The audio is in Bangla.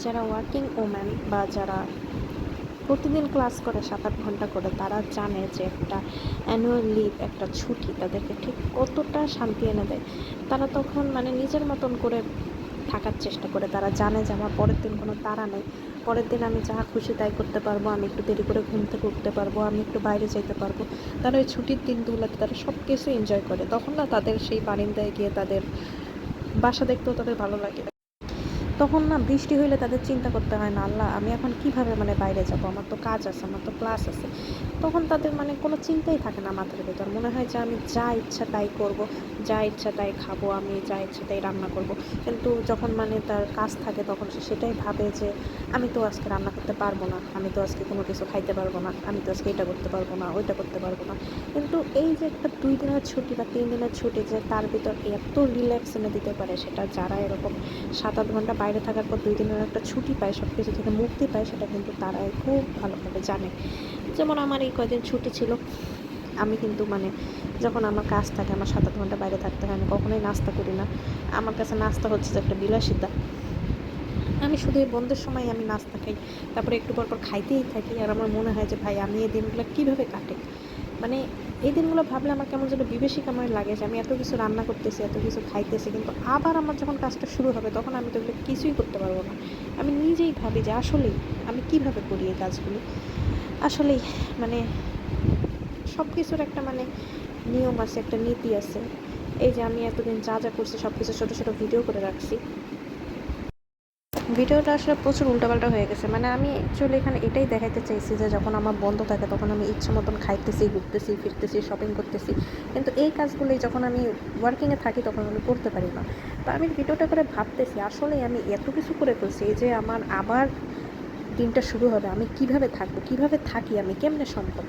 যারা ওয়ার্কিং ওম্যান বা যারা প্রতিদিন ক্লাস করে 7-8 ঘন্টা করে, তারা জানে যে একটা অ্যানুয়াল লিভ, একটা ছুটি তাদেরকে ঠিক কতটা শান্তি এনে দেয়। তারা তখন মানে নিজের মতন করে থাকার চেষ্টা করে। তারা জানে যে আমার পরের দিন কোনো তাড়া নেই, পরের দিন আমি যা খুশি তাই করতে পারবো, আমি একটু দেরি করে ঘুম থেকে উঠতে পারবো, আমি একটু বাইরে যেতে পারবো। তারা ওই ছুটির দিনগুলোতে তারা সব কিছু এনজয় করে। তখন না তাদের সেই বারিন্দায় গিয়ে তাদের বাসা দেখতেও তাদের ভালো লাগে। তখন না বৃষ্টি হইলে তাদের চিন্তা করতে হয় না, আল্লাহ আমি এখন কিভাবে মানে বাইরে যাব, আমার তো কাজ আছে, আমার তো ক্লাস আছে। তখন তাদের মানে কোনো চিন্তাই থাকে না মাথার ভেতর। মনে হয় যে আমি যা ইচ্ছা তাই করব, যা ইচ্ছা তাই খাবো, আমি যা ইচ্ছা তাই রান্না করব। কিন্তু যখন মানে তার কাজ থাকে তখন সে সেটাই ভাবে যে আমি তো আজকে রান্না করতে পারবো না, আমি তো আজকে কোনো কিছু খাইতে পারবো না, আমি তো আজকে এটা করতে পারবো না, ওইটা করতে পারবো না। কিন্তু এই যে একটা 2 দিনের ছুটি বা 3 দিনের ছুটি, যে তার ভিতর এত রিল্যাক্স এনে দিতে পারে, সেটা যারা এরকম 7-8 ঘন্টা বাইরে থাকার পর 2 দিনের একটা ছুটি পায়, সব কিছু থেকে মুক্তি পায়, সেটা কিন্তু তারাই খুব ভালোভাবে জানে। যেমন আমার এই কয়দিন ছুটি ছিল, আমি কিন্তু মানে যখন আমার কাজ থাকে, আমার 7-8 ঘন্টা বাইরে থাকতে হয়, আমি কখনোই নাস্তা করি না। আমার কাছে নাস্তা হচ্ছে যে একটা বিলাসিতা। আমি শুধু এই বন্ধের সময় আমি নাস্তা খাই, তারপরে একটু পর পর খাইতেই থাকি। আর আমার মনে হয় যে ভাই আমি এই দিনগুলো কীভাবে কাটে, মানে এই দিনগুলো ভাবলে আমার কেমন যেন বিবেশিকাময় লাগে যে আমি এত কিছু রান্না করতেছি, এত কিছু খাইতেছি, কিন্তু আবার আমার যখন কাজটা শুরু হবে তখন আমি তো এগুলো কিছুই করতে পারবো না। আমি নিজেই ভাবি যে আসলেই আমি কিভাবে করি এই কাজগুলো। আসলেই মানে সব কিছুর একটা মানে নিয়ম আছে, একটা নীতি আছে। এই যে আমি এতদিন যা যা করছি সব কিছু ছোটো ছোটো ভিডিও করে রাখছি। ভিডিওটা আসলে প্রচুর উল্টাপাল্টা হয়ে গেছে। মানে আমি অ্যাকচুয়ালি এখানে এটাই দেখাইতে চাইছি যে যখন আমার বন্ধ থাকে তখন আমি ইচ্ছা মতন খাইতেছি, ঘুরতেছি, ফিরতেছি, শপিং করতেছি। কিন্তু এই কাজগুলোই যখন আমি ওয়ার্কিংয়ে থাকি তখন আমি করতে পারি না। তো আমি ভিডিওটা করে ভাবতেছি আসলেই আমি এত কিছু করে ফেলছি, এই যে আমার আবার দিনটা শুরু হবে, আমি কিভাবে থাকবো, কিভাবে থাকি, আমি কেমনে সম্ভব।